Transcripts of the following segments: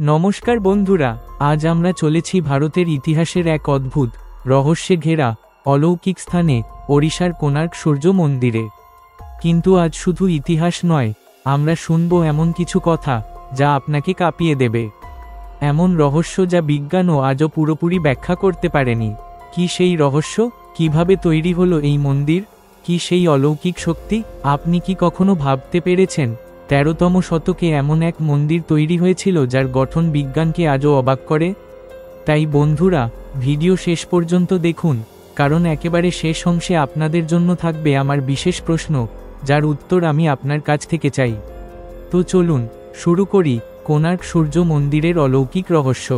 নমস্কার বন্ধুরা, আজ আমরা চলেছি ভারতের ইতিহাসের এক অদ্ভুত রহস্যে ঘেরা অলৌকিক স্থানে, ওড়িশার কোণার্ক সূর্য মন্দিরে। কিন্তু আজ শুধু ইতিহাস নয়, আমরা শুনব এমন কিছু কথা যা আপনাকে কাঁপিয়ে দেবে। এমন রহস্য যা বিজ্ঞানও আজও পুরোপুরি ব্যাখ্যা করতে পারেনি। কি সেই রহস্য? কিভাবে তৈরি হলো এই মন্দির? কি সেই অলৌকিক শক্তি? আপনি কি কখনো ভাবতে পেরেছেন ১৩তম শতকে এমন এক মন্দির তৈরি হয়েছিল যার গঠন বিজ্ঞানকে আজও অবাক করে? তাই বন্ধুরা, ভিডিও শেষ পর্যন্ত দেখুন, কারণ একেবারে শেষ অংশে আপনাদের জন্য থাকবে আমার বিশেষ প্রশ্ন, যার উত্তর আমি আপনার কাছ থেকে চাই। তো চলুন শুরু করি কোণার্ক সূর্য মন্দিরের অলৌকিক রহস্য।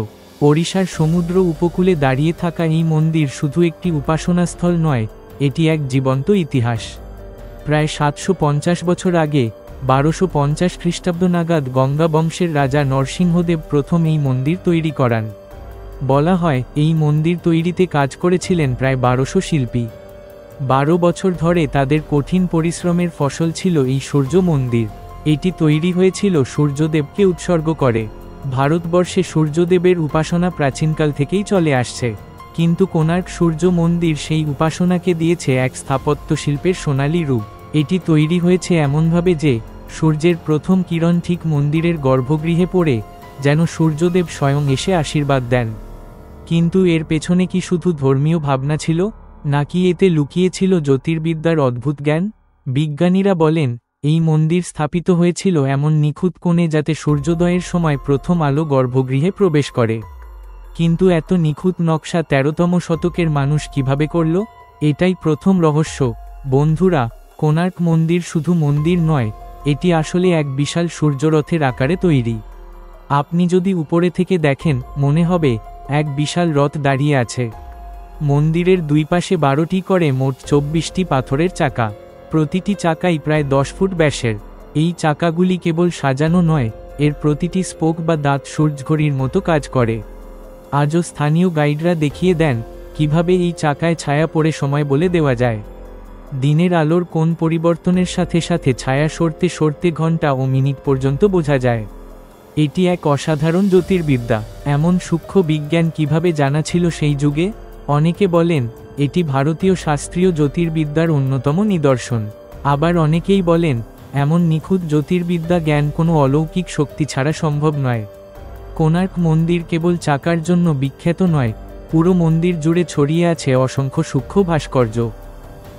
ওড়িশার সমুদ্র উপকূলে দাঁড়িয়ে থাকা এই মন্দির শুধু একটি উপাসনাস্থল নয়, এটি এক জীবন্ত ইতিহাস। প্রায় ৭৫০ বছর আগে ১২৫০ খ্রিস্টাব্দ নাগাদ গঙ্গা বংশের রাজা নরসিংহদেব প্রথম এই মন্দির তৈরি করান। বলা হয় এই মন্দির তৈরিতে কাজ করেছিলেন প্রায় ১২০০ শিল্পী। ১২ বছর ধরে তাদের কঠিন পরিশ্রমের ফসল ছিল এই সূর্য মন্দির। এটি তৈরি হয়েছিল সূর্যদেবকে উৎসর্গ করে। ভারতবর্ষে সূর্যদেবের উপাসনা প্রাচীনকাল থেকেই চলে আসছে, কিন্তু কোণার্ক সূর্য মন্দির সেই উপাসনাকে দিয়েছে এক স্থাপত্য শিল্পের সোনালী রূপ। এটি তৈরি হয়েছে এমনভাবে যে সূর্যের প্রথম কিরণ ঠিক মন্দিরের গর্ভগৃহে পড়ে, যেন সূর্যদেব স্বয়ং এসে আশীর্বাদ দেন। কিন্তু এর পেছনে কি শুধু ধর্মীয় ভাবনা ছিল, নাকি এতে লুকিয়েছিল জ্যোতির্বিদ্যার অদ্ভুত জ্ঞান? বিজ্ঞানীরা বলেন এই মন্দির স্থাপিত হয়েছিল এমন নিখুঁত কোণে যাতে সূর্যোদয়ের সময় প্রথম আলো গর্ভগৃহে প্রবেশ করে। কিন্তু এত নিখুঁত নকশা ১৩তম শতকের মানুষ কিভাবে করল? এটাই প্রথম রহস্য। বন্ধুরা, কোণার্ক মন্দির শুধু মন্দির নয়, এটি আসলে এক বিশাল সূর্যরথের আকারে তৈরি। আপনি যদি উপরে থেকে দেখেন, মনে হবে এক বিশাল রথ দাঁড়িয়ে আছে। মন্দিরের দুই পাশে ১২টি করে মোট ২৪টি পাথরের চাকা, প্রতিটি চাকাই প্রায় ১০ ফুট ব্যাসের। এই চাকাগুলি কেবল সাজানো নয়, এর প্রতিটি স্পোক বা দাঁত সূর্যঘড়ির মতো কাজ করে। আজও স্থানীয় গাইডরা দেখিয়ে দেন কিভাবে এই চাকায় ছায়া পড়ে সময় বলে দেওয়া যায়। দিনের আলোর কোণ পরিবর্তনের সাথে সাথে ছায়া সরতে সরতে ঘন্টা ও মিনিট পর্যন্ত বোঝা যায়। এটি এক অসাধারণ জ্যোতির্বিদ্যা। এমন সূক্ষ্ম বিজ্ঞান কিভাবে জানা ছিল সেই যুগে? অনেকে বলেন এটি ভারতীয় শাস্ত্রীয় জ্যোতির্বিদ্যার অন্যতম নিদর্শন। আবার অনেকেই বলেন এমন নিখুঁত জ্যোতির্বিদ্যা জ্ঞান কোনো অলৌকিক শক্তি ছাড়া সম্ভব নয়। কোণার্ক মন্দির কেবল চাকার জন্য বিখ্যাত নয়, পুরো মন্দির জুড়ে ছড়িয়ে আছে অসংখ্য সূক্ষ্ম ভাস্কর্য।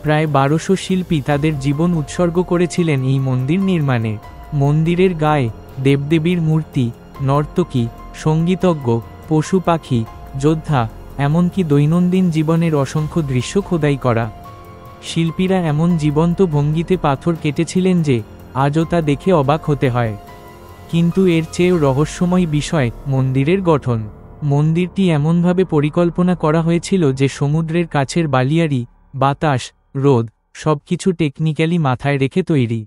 প্রায় ১২০০ শিল্পী তাদের জীবন উৎসর্গ করেছিলেন এই মন্দির নির্মাণে। মন্দিরের গায়ে দেবদেবীর মূর্তি, নর্তকী, সঙ্গীতজ্ঞ, পশু পাখি, যোদ্ধা, এমনকি দৈনন্দিন জীবনের অসংখ্য দৃশ্য খোদাই করা। শিল্পীরা এমন জীবন্ত ভঙ্গিতে পাথর কেটেছিলেন যে আজও তা দেখে অবাক হতে হয়। কিন্তু এর চেয়েও রহস্যময় বিষয় মন্দিরের গঠন। মন্দিরটি এমনভাবে পরিকল্পনা করা হয়েছিল যে সমুদ্রের কাছের বালিয়াড়ি, বাতাস, রোদ সবকিছু টেকনিক্যালি মাথায় রেখে তৈরি।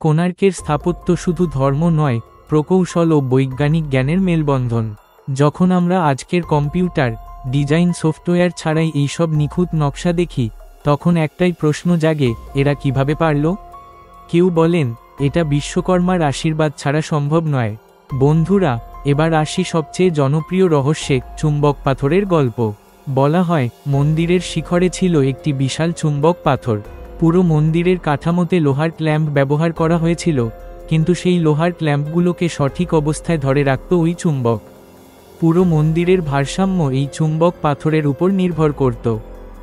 কোণার্কের স্থাপত্য শুধু ধর্ম নয়, প্রকৌশল ও বৈজ্ঞানিক জ্ঞানের মেলবন্ধন। যখন আমরা আজকের কম্পিউটার ডিজাইন সফটওয়্যার ছাড়াই এইসব নিখুঁত নকশা দেখি, তখন একটাই প্রশ্ন জাগে, এরা কিভাবে পারল? কেউ বলেন এটা বিশ্বকর্মার আশীর্বাদ ছাড়া সম্ভব নয়। বন্ধুরা, এবার আসি সবচেয়ে জনপ্রিয় রহস্যে, চুম্বক পাথরের গল্প। বলা হয় মন্দিরের শিখরে ছিল একটি বিশাল চুম্বক পাথর। পুরো মন্দিরের কাঠামোতে লোহার ক্ল্যাম্প ব্যবহার করা হয়েছিল, কিন্তু সেই লোহার ক্ল্যাম্পগুলোকে সঠিক অবস্থায় ধরে রাখত ওই চুম্বক। পুরো মন্দিরের ভারসাম্য এই চুম্বক পাথরের উপর নির্ভর করত।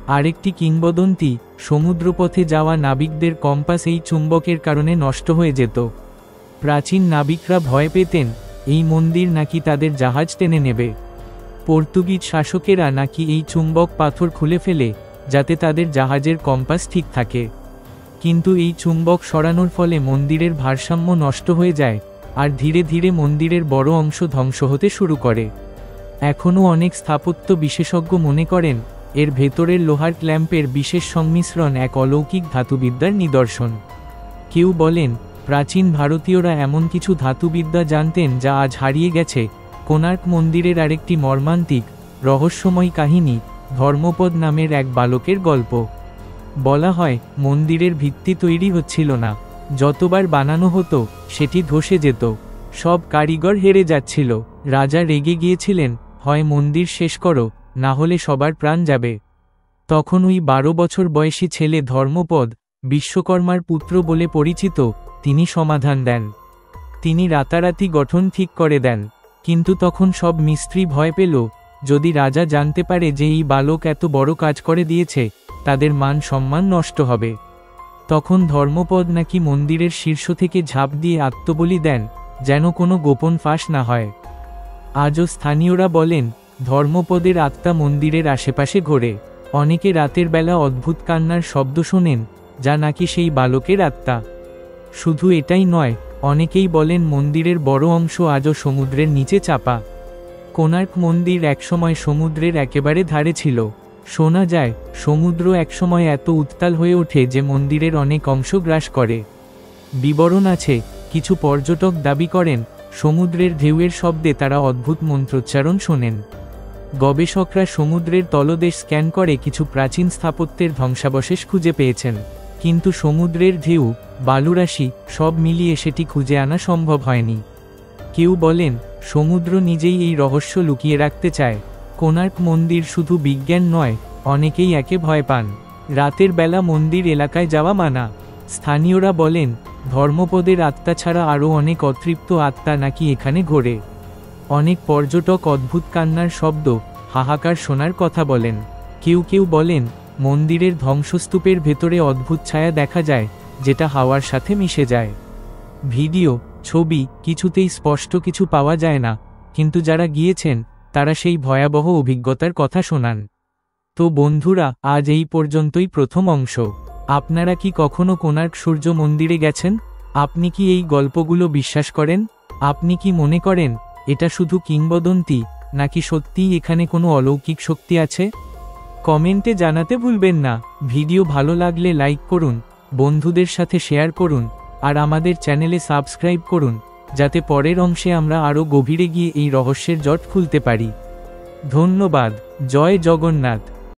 আরেকটি কিংবদন্তি, সমুদ্রপথে যাওয়া নাবিকদের কম্পাস এই চুম্বকের কারণে নষ্ট হয়ে যেত। প্রাচীন নাবিকরা ভয় পেতেন এই মন্দির নাকি তাদের জাহাজ টেনে নেবে। পর্তুগিজ শাসকেরা নাকি এই চুম্বক পাথর খুলে ফেলে যাতে তাদের জাহাজের কম্পাস ঠিক থাকে। কিন্তু এই চুম্বক সরানোর ফলে মন্দিরের ভারসাম্য নষ্ট হয়ে যায়, আর ধীরে ধীরে মন্দিরের বড় অংশ ধ্বংস হতে শুরু করে। এখনও অনেক স্থাপত্য বিশেষজ্ঞ মনে করেন এর ভেতরের লোহার ক্ল্যাম্পের বিশেষ সংমিশ্রণ এক অলৌকিক ধাতুবিদ্যার নিদর্শন। কেউ বলেন প্রাচীন ভারতীয়রা এমন কিছু ধাতুবিদ্যা জানতেন যা আজ হারিয়ে গেছে। কোণার্ক মন্দিরের আরেকটি মর্মান্তিক, রহস্যময় কাহিনী, ধর্মপদ নামের এক বালকের গল্প। বলা হয় মন্দিরের ভিত্তি তৈরি হচ্ছিল না, যতবার বানানো হতো সেটি ধসে যেত। সব কারিগর হেরে যাচ্ছিল। রাজা রেগে গিয়েছিলেন, হয় মন্দির শেষ করো, না হলে সবার প্রাণ যাবে। তখন ওই 12 বছর বয়সী ছেলে ধর্মপদ, বিশ্বকর্মার পুত্র বলে পরিচিত, তিনি সমাধান দেন। তিনি রাতারাতি গঠন ঠিক করে দেন। কিন্তু তখন সব মিস্ত্রি ভয় পেল, যদি রাজা জানতে পারে যে এই বালক এত বড় কাজ করে দিয়েছে, তাদের মান সম্মান নষ্ট হবে। তখন ধর্মপদ নাকি মন্দিরের শীর্ষ থেকে ঝাঁপ দিয়ে আত্মবলি দেন, যেন কোনো গোপন ফাঁস না হয়। আজও স্থানীয়রা বলেন, ধর্মপদের আত্মা মন্দিরের আশেপাশে ঘোরে। অনেকে রাতের বেলা অদ্ভুত কান্নার শব্দ শোনেন, যা নাকি সেই বালকের আত্মা। শুধু এটাই নয়, অনেকেই বলেন মন্দিরের বড় অংশ আজও সমুদ্রের নিচে চাপা। কোণার্ক মন্দির একসময় সমুদ্রের একেবারে ধারে ছিল। শোনা যায়, সমুদ্র একসময় এত উত্তাল হয়ে ওঠে যে মন্দিরের অনেক অংশ গ্রাস করে। বিবরণ আছে, কিছু পর্যটক দাবি করেন, সমুদ্রের ঢেউয়ের শব্দে তারা অদ্ভুত মন্ত্রোচ্চারণ শোনেন। গবেষকরা সমুদ্রের তলদেশ স্ক্যান করে কিছু প্রাচীন স্থাপত্যের ধ্বংসাবশেষ খুঁজে পেয়েছেন, কিন্তু সমুদ্রের ঢেউ, বালুরাশি সব মিলিয়ে সেটি খুঁজে আনা সম্ভব হয়নি। কেউ বলেন, সমুদ্র নিজেই এই রহস্য লুকিয়ে রাখতে চায়। কোণার্ক মন্দির শুধু বিজ্ঞান নয়, অনেকেই একে ভয় পান। রাতের বেলা মন্দির এলাকায় যাওয়া মানা। স্থানীয়রা বলেন, ধর্মপদের আত্মা ছাড়া আরও অনেক অতৃপ্ত আত্মা নাকি এখানে ঘোরে। অনেক পর্যটক অদ্ভুত কান্নার শব্দ, হাহাকার শোনার কথা বলেন। কেউ কেউ বলেন, মন্দিরের ধ্বংসস্তূপের ভেতরে অদ্ভুত ছায়া দেখা যায়, যেটা হাওয়ার সাথে মিশে যায়। ভিডিও, ছবি কিছুতেই স্পষ্ট কিছু পাওয়া যায় না, কিন্তু যারা গিয়েছেন তারা সেই ভয়াবহ অভিজ্ঞতার কথা শোনান। তো বন্ধুরা, আজ এই পর্যন্তই প্রথম অংশ। আপনারা কি কখনো কোণার্ক সূর্য মন্দিরে গেছেন? আপনি কি এই গল্পগুলো বিশ্বাস করেন? আপনি কি মনে করেন এটা শুধু কিংবদন্তি, নাকি সত্যিই এখানে কোনো অলৌকিক শক্তি আছে? কমেন্টে জানাতে ভুলবেন না। ভিডিও ভালো লাগলে লাইক করুন, বন্ধুদের সাথে শেয়ার করুন, আর আমাদের চ্যানেলে সাবস্ক্রাইব করুন, যাতে পরের অংশে আমরা আরও গভীরে গিয়ে এই রহস্যের জট খুলতে পারি। ধন্যবাদ। জয় জগন্নাথ।